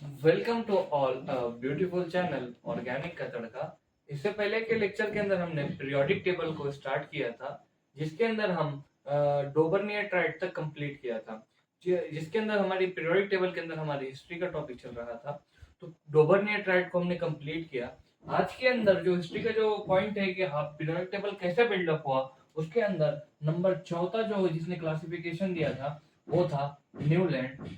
Welcome to all beautiful channel organic का तड़का। इससे पहले के लेक्चर के अंदर हमने पीरियोडिक टेबल को स्टार्ट किया था, जिसके अंदर हम डोबरनियर ट्राइड तक कंप्लीट किया था, जिसके अंदर हमारी पीरियोडिक टेबल के अंदर हमारी हिस्ट्री का टॉपिक चल रहा था। तो डोबरनियर ट्राइड को हमने कंप्लीट किया। आज के अंदर जो हिस्ट्री का जो पॉइंट है कि हाँ पीरियोडिक टेबल कैसे बिल्डअप हुआ, उसके अंदर नंबर चौथा जो जिसने क्लासिफिकेशन दिया था वो था न्यूलैंड।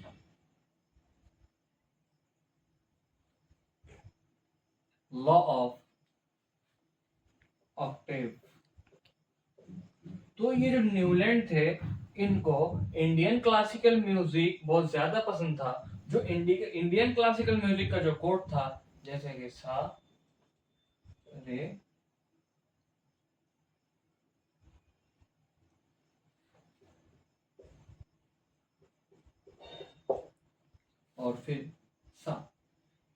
Law of Octave. तो ये जो न्यूलैंड थे, इनको इंडियन क्लासिकल म्यूजिक बहुत ज्यादा पसंद था। जो इंडियन क्लासिकल म्यूजिक का जो कोड था, जैसे कि सा रे और फिर सा,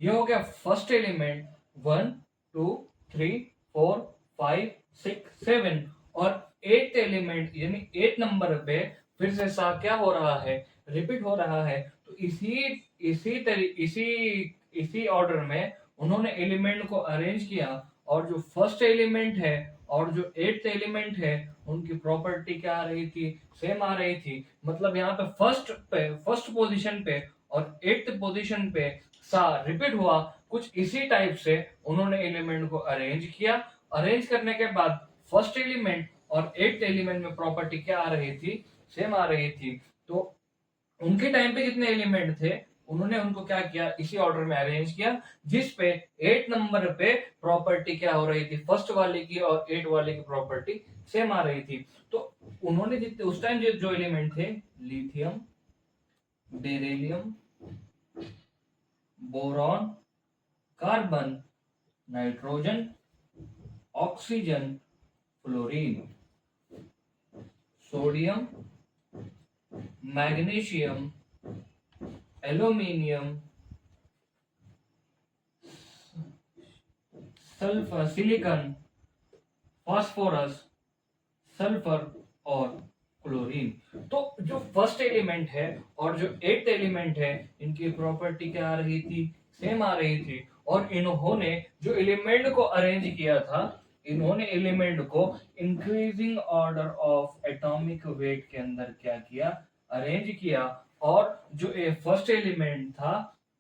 ये हो गया फर्स्ट एलिमेंट। 1 2 3 4 5 6 7 और 8th एलिमेंट यानी 8 नंबर पे फिर से सा क्या हो रहा है, रिपीट हो रहा है। तो इसी ऑर्डर में उन्होंने एलिमेंट को अरेंज किया, और जो फर्स्ट एलिमेंट है और जो 8th एलिमेंट है उनकी प्रॉपर्टी क्या आ रही थी, सेम आ रही थी। मतलब यहाँ पे फर्स्ट पोजीशन पे और 8th पोजीशन पे सा रिपीट हुआ। कुछ इसी टाइप से उन्होंने एलिमेंट को अरेंज किया। अरेंज करने के बाद फर्स्ट एलिमेंट और 8th एलिमेंट में प्रॉपर्टी क्या आ रही थी, सेम आ रही थी। तो उनके टाइम पे जितने एलिमेंट थे उन्होंने उनको क्या किया, इसी ऑर्डर में अरेंज किया, जिस पे 8 नंबर पे प्रॉपर्टी क्या हो रही थी, फर्स्ट वाले की और 8 वाले की प्रॉपर्टी सेम आ रही थी। तो उन्होंने जितने उस टाइम जो एलिमेंट थे, lithium, beryllium, boron, carbon, nitrogen, oxygen, fluorine, sodium, magnesium, aluminium, sulphur, silicon, phosphorus, sulphur और क्लोरीन। तो जो फर्स्ट एलिमेंट है और जो 8th एलिमेंट है, इनकी प्रॉपर्टी क्या आ रही थी, सेम आ रही थी। और इन्होंने जो एलिमेंट को अरेंज किया था, इन्होंने एलिमेंट को increasing order of atomic weight के अंदर क्या किया, अरेंज किया। और जो फर्स्ट एलिमेंट था,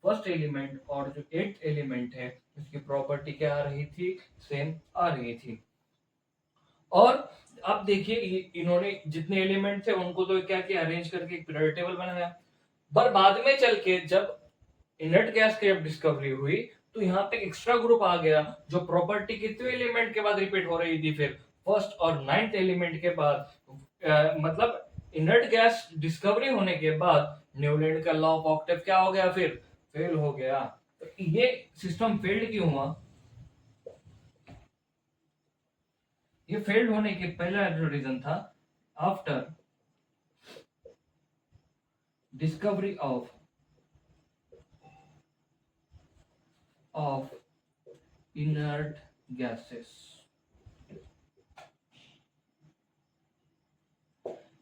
फर्स्ट एलिमेंट और जो 8th एलिमेंट है, इसकी प्रॉपर्टी क्या आ रही थी, सेम आ रही थी। और अब देखिए इन्होंने जितने एलिमेंट थे उनको तो क्या किया, अरेंज करके एक पीरियोडिक टेबल बनाया। पर बाद में चल के जब इनर्ट गैस की जब डिस्कवरी हुई, तो यहाँ पे एक्स्ट्रा ग्रुप आ गया जो प्रॉपर्टी कितने एलिमेंट के बाद रिपीट हो रही थी, फिर फर्स्ट और 9th एलिमेंट के बाद। मतलब इनर्ट गैस डिस्कवरी होने के बाद न्यूलैंड का लॉ ऑफ ऑक्टेव क्या हो गया, फिर फेल हो गया। तो ये सिस्टम फेल्ड क्यों हुआ? ये फेल्ड होने के पहला जो रीजन था, after discovery of inert gases.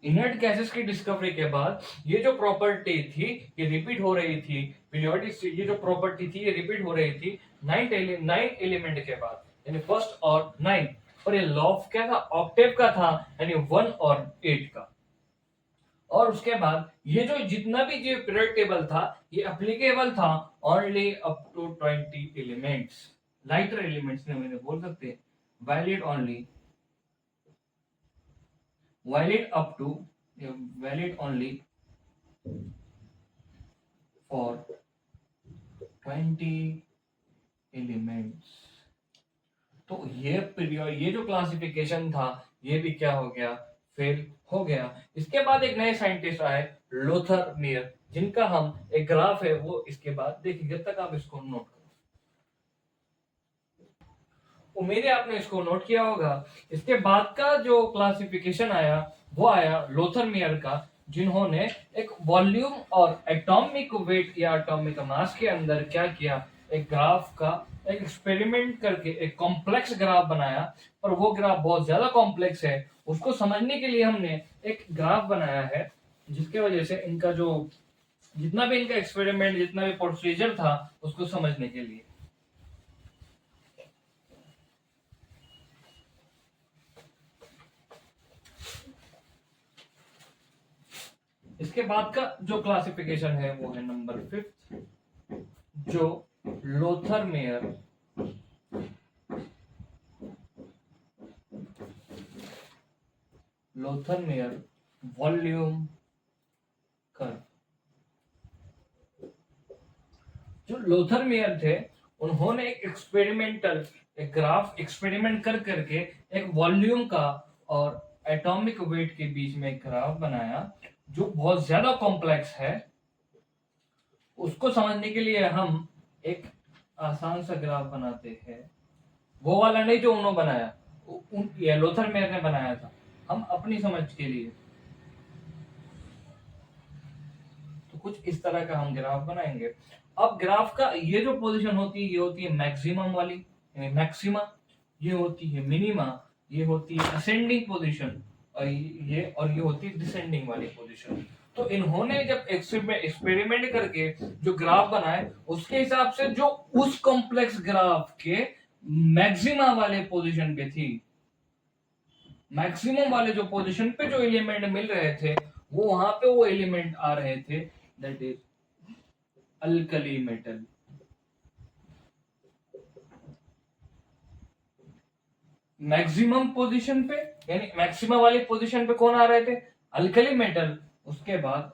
Inert gases की डिस्कवरी के बाद ये जो प्रॉपर्टी थी ये रिपीट हो रही थी, पीरियोडिक ये जो प्रॉपर्टी थी ये रिपीट हो रही थी 9 एलिमेंट के बाद, यानी फर्स्ट और 9। और ये लॉ क्या था, ऑक्टेव का था, यानी 1 और 8 का। और उसके बाद ये जो जितना भी जो पीरियड टेबल था, ये एप्लीकेबल था only up to 20 elements. Lighter elements ने मैंने बोल सकते हैं valid only, valid up to, valid only for 20 elements. तो ये जो क्लासिफिकेशन था ये भी क्या हो गया, फेल हो गया। इसके बाद एक नए साइंटिस्ट आए, लोथर मियर, जिनका हम एक ग्राफ है वो इसके बाद देखिए, जब तक आप इसको नोट करो। उम्मीद है आपने इसको नोट किया होगा। इसके बाद का जो क्लासिफिकेशन आया वो आया लोथर मियर का, जिन्होंने एक वॉल्यूम और एटॉमिक वेट या एटॉमिक मास के अंदर क्या किया, एक ग्राफ का एक एक्सपेरिमेंट करके एक कॉम्प्लेक्स ग्राफ बनाया। पर वो ग्राफ बहुत ज्यादा कॉम्प्लेक्स है, उसको समझने के लिए हमने एक ग्राफ बनाया है, जिसके वजह से इनका जो जितना भी इनका एक्सपेरिमेंट, जितना भी प्रोसीजर था, उसको समझने के लिए। इसके बाद का जो क्लासिफिकेशन है वो है नंबर 5, जो लोथर मेयर वॉल्यूम कर्व। जो लोथर मेयर थे, उन्होंने एक ग्राफ एक्सपेरिमेंट कर करके एक वॉल्यूम का और एटॉमिक वेट के बीच में एक ग्राफ बनाया, जो बहुत ज्यादा कॉम्प्लेक्स है। उसको समझने के लिए हम एक आसान सा ग्राफ बनाते हैं, वो वाला नहीं जो उन्होंने बनाया, ये लोथर मेयर ने बनाया था, हम अपनी समझ के लिए। तो कुछ इस तरह का हम ग्राफ बनाएंगे। अब ग्राफ का ये जो पोजीशन होती है, ये होती है मैक्सिमम वाली, यानी मैक्सिमा, ये होती है मिनिमा, ये होती है असेंडिंग पोजीशन, और ये होती है डिसेंडिंग वाली पोजीशन। तो इन्होंने जब एक्सपेरिमेंट करके जो ग्राफ बनाए, उसके हिसाब से जो उस कॉम्प्लेक्स ग्राफ के मैक्सिमा वाले पोजीशन पे थी, मैक्सिमम वाले जो पोजीशन पे जो एलिमेंट मिल रहे थे, वो वहां पे वो एलिमेंट आ रहे थे, that is alkali metal. Maximum position पे, यानी मैक्सिमम वाली पोजीशन पे कौन आ रहे थे? Alkali metal. उसके बाद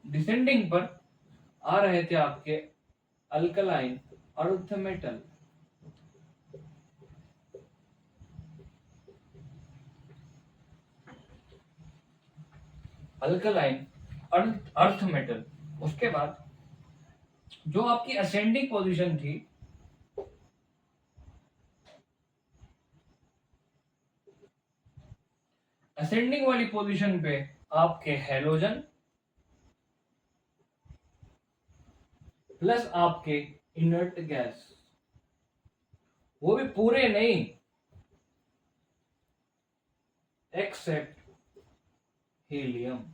डिसेंडिंग पर आ रहे थे आपके alkaline earth metal. Alkaline earth metal. उसके बाद जो आपकी असेंडिंग पोजीशन थी, असेंडिंग वाली पोजीशन पे आपके हेलोजन प्लस आपके इनर्ट गैस, वो भी पूरे नहीं, एक्सेप्ट हीलियम।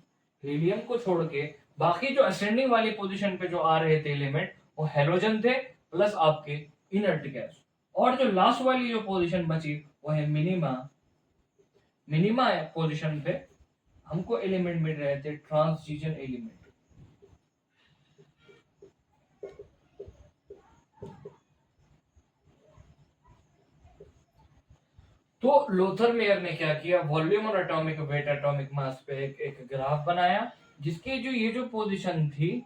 हीलियम को छोड़ के बाकी जो असेंडिंग वाली पोजीशन पे जो आ रहे थे एलिमेंट, वो हेलोजन थे प्लस आपके इनर्ट गैस। और जो लास्ट वाली जो पोजीशन बची, वो है मिनिमा। मिनिमा पोजीशन पे हमको एलिमेंट मिल रहे थे ट्रांजिशन एलिमेंट। तो लोथर मेयर ने क्या किया, वॉल्यूम और एटॉमिक वेट, एटॉमिक मास पे एक ग्राफ बनाया, जिसकी जो ये जो पोजीशन थी,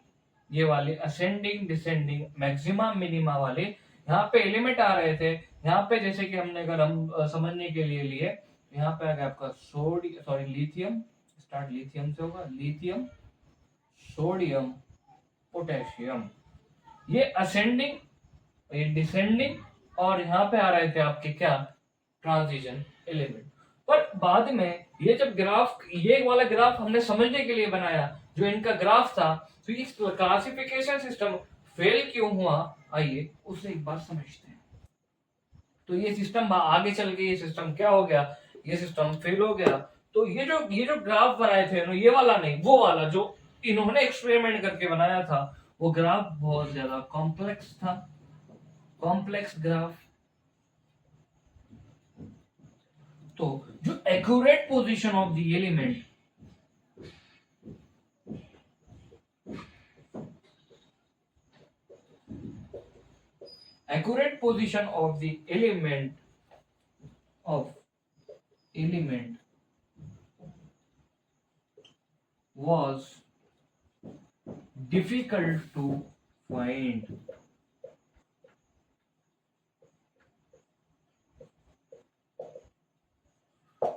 ये वाली असेंडिंग डिसेंडिंग मैक्सिमा मिनिमा वाले, यहाँ पे एलिमेंट आ रहे थे। यहाँ पे जैसे कि हमने, अगर हम समझने के लिए यहाँ पे आ गया आपका लिथियम, स्टार्ट लिथियम से होगा, लिथियम, सोडियम, पोटेशियम, ये असेंडिंग, ये डिसेंडिंग, और यहाँ पे आ रहे थे आपके क्या, ट्रांजिशन एलिमेंट। पर बाद में ये जब ग्राफ, ये वाला ग्राफ हमने समझने के लिए बनाया, जो इनका ग्राफ था, तो इस क्लासिफिकेशन सिस्टम फेल क्यों हुआ, आइए उसे एक बार समझते हैं। तो ये सिस्टम आगे चल के ये सिस्टम क्या हो गया, ये सिस्टम फेल हो गया। तो ये जो ग्राफ बनाए थे, ये वाला नहीं, वो वाला जो इन्होंने एक्सपेरिमेंट करके बनाया था, वो ग्राफ बहुत ज्यादा कॉम्प्लेक्स था, कॉम्प्लेक्स ग्राफ। तो जो accurate position of the element, accurate position of the element was difficult to find।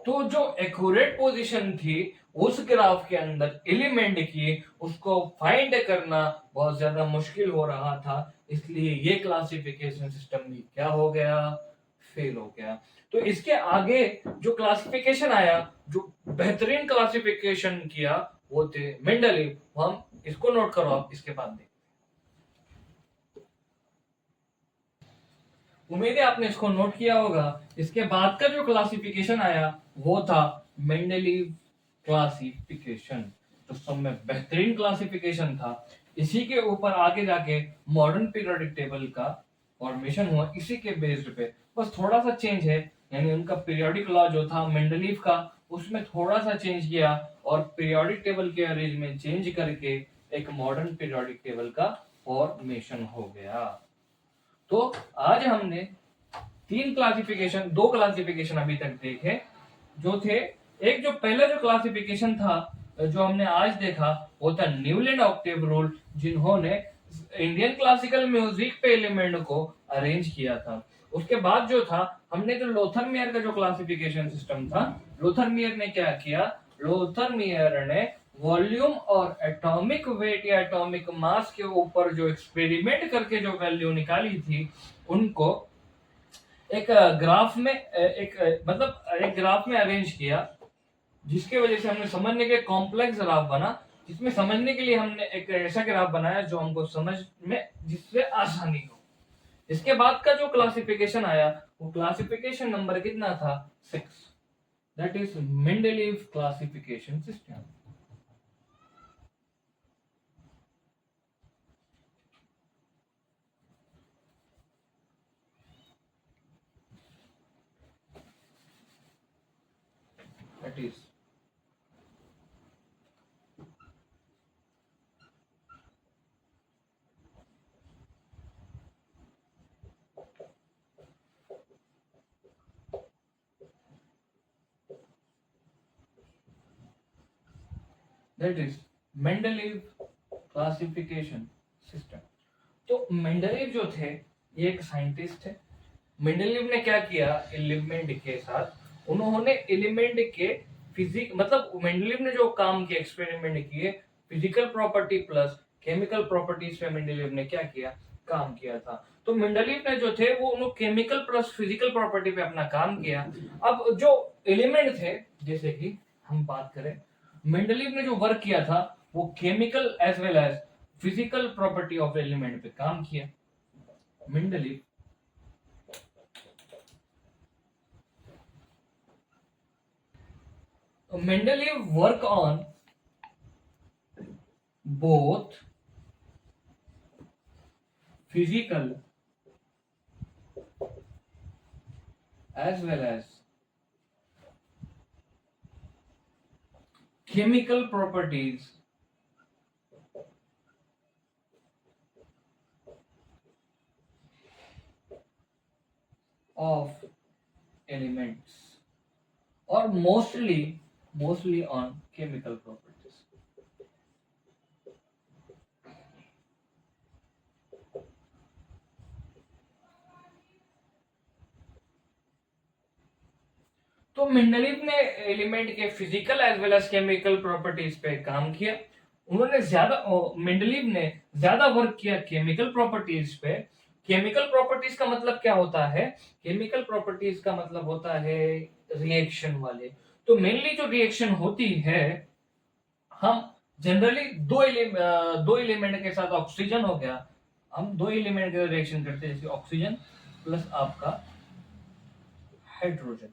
तो जो एक्यूरेट पोजीशन थी उस ग्राफ के अंदर एलिमेंट की, उसको फाइंड करना बहुत ज्यादा मुश्किल हो रहा था, इसलिए ये क्लासिफिकेशन सिस्टम भी क्या हो गया, फेल हो गया। तो इसके आगे जो क्लासिफिकेशन आया, जो बेहतरीन क्लासिफिकेशन किया, वो थे मेंडलीव। हम इसको नोट करो आप, इसके बाद देख, उम्मीद है आपने इसको नोट किया होगा। इसके बाद का जो क्लासिफिकेशन आया वो था मेंडलीव क्लासिफिकेशन, तो सब में बेहतरीन क्लासिफिकेशन था। इसी के ऊपर आगे जाके मॉडर्न पीरियोडिक टेबल का फॉर्मेशन हुआ, इसी के बेस्ड पे। बस थोड़ा सा चेंज है, यानी उनका पीरियोडिक लॉ जो था मेंडलीव का, उसमें थोड़ा सा चेंज किया और पीरियोडिक टेबल के अरेंजमेंट चेंज करके एक मॉडर्न पीरियोडिक टेबल का फॉर्मेशन हो गया। तो आज हमने दो क्लासिफिकेशन अभी तक देखे जो थे। एक जो पहला जो क्लासिफिकेशन था जो हमने आज देखा वो था न्यूलैंड ऑक्टेव रूल, जिन्होंने इंडियन क्लासिकल म्यूजिक पे एलिमेंट को अरेंज किया था। उसके बाद जो था हमने जो लोथरमेयर का जो क्लासिफिकेशन सिस्टम था, लोथरमेयर ने क्या किया, लोथरमेयर ने वॉल्यूम और एटॉमिक वेट या एटॉमिक मास के ऊपर जो एक्सपेरिमेंट करके जो वैल्यू निकाली थी, उनको एक ग्राफ में एक ग्राफ में अरेंज किया, जिसके वजह से हमने समझने के कॉम्प्लेक्स ग्राफ बना, जिसमें समझने के लिए हमने एक ऐसा ग्राफ बनाया जो हमको समझ में जिससे आसानी हो। इसके बाद का जो क्लासिफिकेशन आया वो क्लासिफिकेशन नंबर कितना था, 6, that is Mendeleev classification system. That is Mendeleev classification system. तो मेंडलीव जो थे ये एक साइंटिस्ट थे। मेंडलीव ने क्या किया, एलिमेंट के साथ उन्होंने एलिमेंट के फिजिक मतलब मेंडलीव ने जो काम किए, एक्सपेरिमेंट किए, physical property plus chemical properties पे मेंडलीव ने क्या किया, काम किया था। तो मेंडलीव ने जो थे वो उन्होंने केमिकल प्लस फिजिकल प्रॉपर्टी पे अपना काम किया। अब जो एलिमेंट थे, जैसे कि हम बात करें, मेंडलीव ने जो वर्क किया था वो chemical as well as physical property of element पे काम किया। Mendeleev Mendeleev work on both physical as well as chemical properties of elements, or mostly on chemical properties. तो मेंडलीव ने एलिमेंट के physical as well as chemical properties पे काम किया। उन्होंने मेंडलीव ने ज्यादा वर्क किया केमिकल प्रॉपर्टीज पे। केमिकल प्रॉपर्टीज का मतलब क्या होता है, केमिकल प्रॉपर्टीज का मतलब होता है रिएक्शन वाले। तो मेनली जो रिएक्शन होती है, हम जनरली दो एलिमेंट के साथ ऑक्सीजन हो गया, हम दो एलिमेंट के रिएक्शन करते हैं, जैसे ऑक्सीजन प्लस आपका हाइड्रोजन।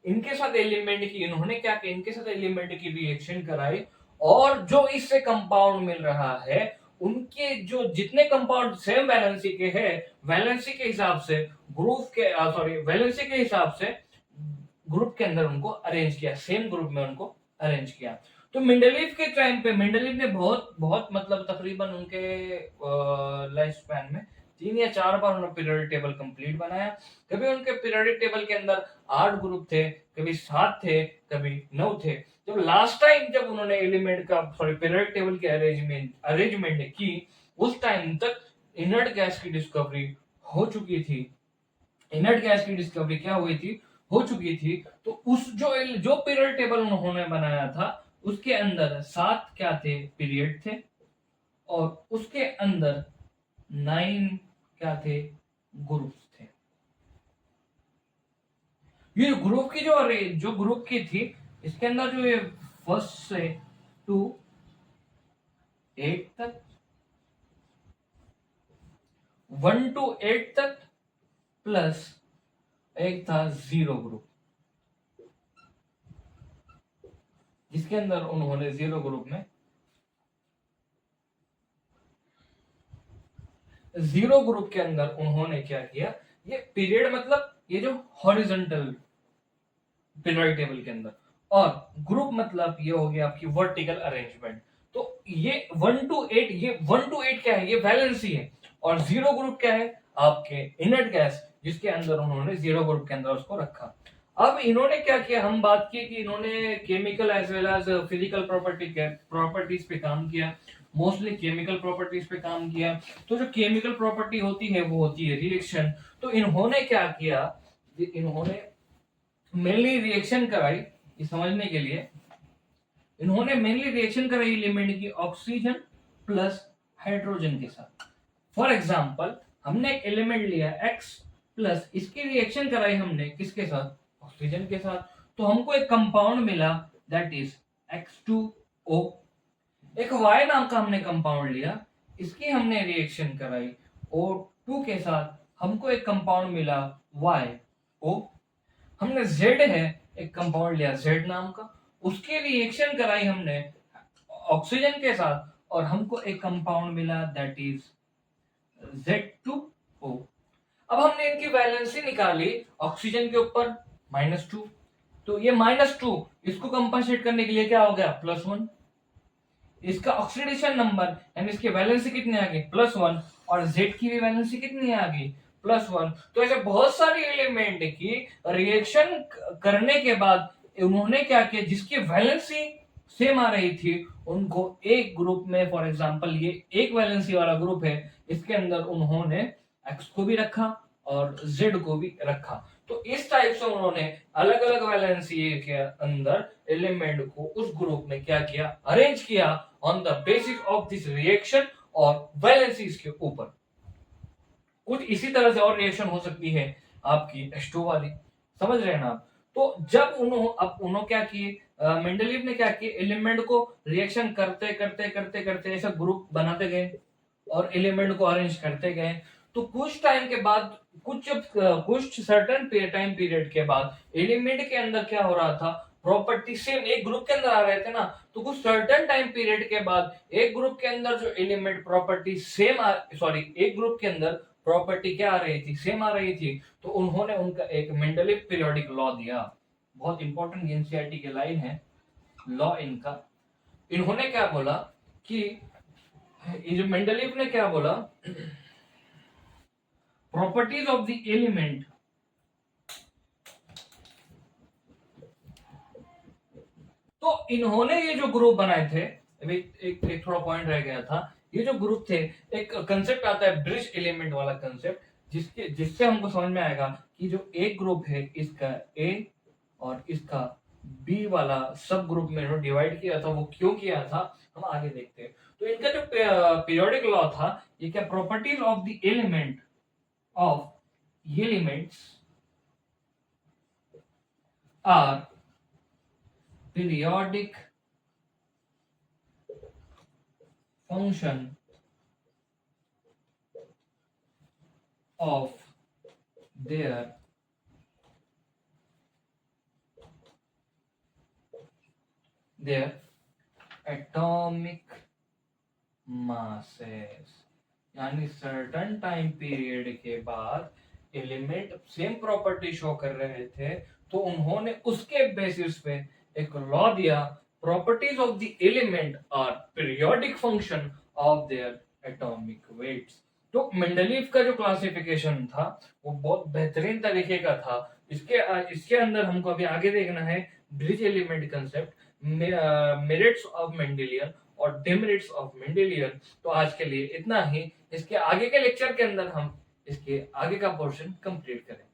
इनके साथ एलिमेंट की इन्होंने क्या किया, इनके साथ एलिमेंट की रिएक्शन कराई, और जो इससे कंपाउंड मिल रहा है उनके जो जितने कंपाउंड सेम वैलेंसी के हैं, वैलेंसी के हिसाब से वैलेंसी के हिसाब से ग्रुप के अंदर उनको अरेंज किया, सेम ग्रुप में उनको अरेंज किया। तो मेंडलीव के टाइम पे मेंडलीव ने बहुत बहुत मतलब तकरीबन उनके लाइफ स्पैन में 3 या 4 बार उन्होंने पीरियोडिक टेबल कंप्लीट बनाया। कभी उनके पीरियोडिक टेबल के अंदर 8 ग्रुप थे, कभी 7 थे, कभी 9 थे। जब लास्ट टाइम जब उन्होंने एलिमेंट का पीरियोडिक टेबल के अरेंजमेंट की, उस टाइम तक इनर्ट गैस की डिस्कवरी हो चुकी थी। इनर्ट गैस की डिस्कवरी क्या हुई थी, हो चुकी थी। तो उस जो पीरियड टेबल उन्होंने बनाया था उसके अंदर 7 क्या थे, पीरियड थे, और उसके अंदर 9 क्या थे, ग्रुप्स थे। ये ग्रुप की जो ग्रुप की थी, इसके अंदर जो ये 1 से 2 8 तक, 1 to 8 तक, प्लस एक था 0 ग्रुप। जिसके अंदर उन्होंने जीरो ग्रुप के अंदर उन्होंने क्या किया, ये पीरियड मतलब ये जो हॉरिजॉन्टल पीरियोडिक टेबल के अंदर, और ग्रुप मतलब ये हो गया आपकी वर्टिकल अरेंजमेंट। तो ये 1 to 8, ये 1 to 8 क्या है, ये वैलेंसी है, और जीरो ग्रुप क्या है, आपके इनर्ट गैस, जिसके अंदर उन्होंने जीरो ग्रुप के अंदर उसको रखा। अब इन्होंने क्या किया, हम बात की कि इन्होंने chemical as well as physical properties पे काम किया, मोस्टली केमिकल प्रॉपर्टीज पे काम किया। तो जो केमिकल प्रॉपर्टी होती है वो होती है रिएक्शन। तो इन्होंने क्या किया, इन्होंने मेनली रिएक्शन कराई, ये समझने के लिए इन्होंने मेनली रिएक्शन कराई एलिमेंट की ऑक्सीजन प्लस हाइड्रोजन के साथ। फॉर एग्जांपल हमने एक एलिमेंट लिया X प्लस, इसकी रिएक्शन कराई हमने किसके साथ, ऑक्सीजन के साथ, तो हमको एक कंपाउंड मिला दैट इज X2O। एक Y नाम का हमने कंपाउंड लिया, इसकी हमने रिएक्शन कराई O2 के साथ, हमको एक कंपाउंड मिला YO। हमने Z है एक कंपाउंड लिया Z नाम का, उसकी रिएक्शन कराई हमने ऑक्सीजन के साथ, और हमको एक कंपाउंड मिला दैट इज Z2O। अब हमने इनकी वैलेंसी निकाली ऑक्सीजन के ऊपर -2, तो ये -2 इसको कंपनसेट करने के लिए क्या हो गया, +1। इसका ऑक्सीडेशन नंबर यानी इसकी वैलेंसी कितनी आ गई, +1, और Z की भी वैलेंसी कितनी आ गई, +1। तो ऐसे बहुत सारे एलिमेंट की रिएक्शन करने के बाद उन्होंने क्या किया, जिसकी वैलेंसी सेम आ रही थी उनको एक ग्रुप में, फॉर एग्जांपल ये एक वैलेंसी वाला ग्रुप है, इसके अंदर उन्होंने X को भी रखा और Z को भी रखा। तो इस टाइप से उन्होंने अलग अलग वैलेंसी के अंदर एलिमेंट को उस ग्रुप में क्या किया, अरेंज किया on the basis of this reaction और वैलेंसीज के ऊपर। कुछ इसी तरह से और रिएक्शन हो सकती है आपकी H2 वाली, समझ रहे हैं ना आप। तो जब उन्होंने क्या किए, मेंडलीव ने क्या किया, एलिमेंट को रिएक्शन करते करते करते करते ऐसा ग्रुप बनाते गए और एलिमेंट को अरेंज करते गए। तो कुछ टाइम के बाद, कुछ सर्टेन टाइम पीरियड के बाद एलिमेंट के अंदर क्या हो रहा था, प्रॉपर्टी सेम एक ग्रुप के अंदर आ रहे थे ना, तो कुछ सर्टेन टाइम पीरियड के बाद एक ग्रुप के अंदर जो एलिमेंट प्रॉपर्टी सेम एक ग्रुप के अंदर प्रॉपर्टी क्या आ रही थी, सेम आ रही थी, तो उन्होंने उनका एक मेंडलीव पीरियोडिक लॉ दिया। बहुत इंपॉर्टेंट एनसीईआरटी के लाइन है लॉ इनका। इन्होंने क्या बोला कि ये जो मेंडलीव ने क्या बोला, प्रॉपर्टीज ऑफ द एलिमेंट तो इन्होंने ये जो ग्रुप बनाए थे, अभी एक थोड़ा पॉइंट रह गया था, ये जो ग्रुप थे, एक कंसेप्ट आता है ब्रिज एलिमेंट वाला कंसेप्ट, जिससे हमको समझ में आएगा कि जो एक ग्रुप है इसका ए और इसका बी वाला सब ग्रुप में डिवाइड किया था, वो क्यों किया था हम आगे देखते हैं। तो इनका जो पीरियोडिक लॉ था, ये क्या, properties of the elements are periodic function of their atomic masses। यानी सर्टन टाइम पीरियड के बाद एलिमेंट सेम प्रॉपर्टी शो कर रहे थे, तो उन्होंने उसके बेसिस पे एक लॉ दिया, properties of the element are periodic function of their atomic weights. तो मेंडलीव का जो क्लासिफिकेशन था वो बहुत बेहतरीन तरीके का था। इसके अंदर हमको अभी आगे देखना है bridge element concept, merits of Mendelian और डिमेरिट्स ऑफ मेंडेलियन। तो आज के लिए इतना ही, इसके आगे के लेक्चर के अंदर हम इसके आगे का पोर्शन कंप्लीट करें।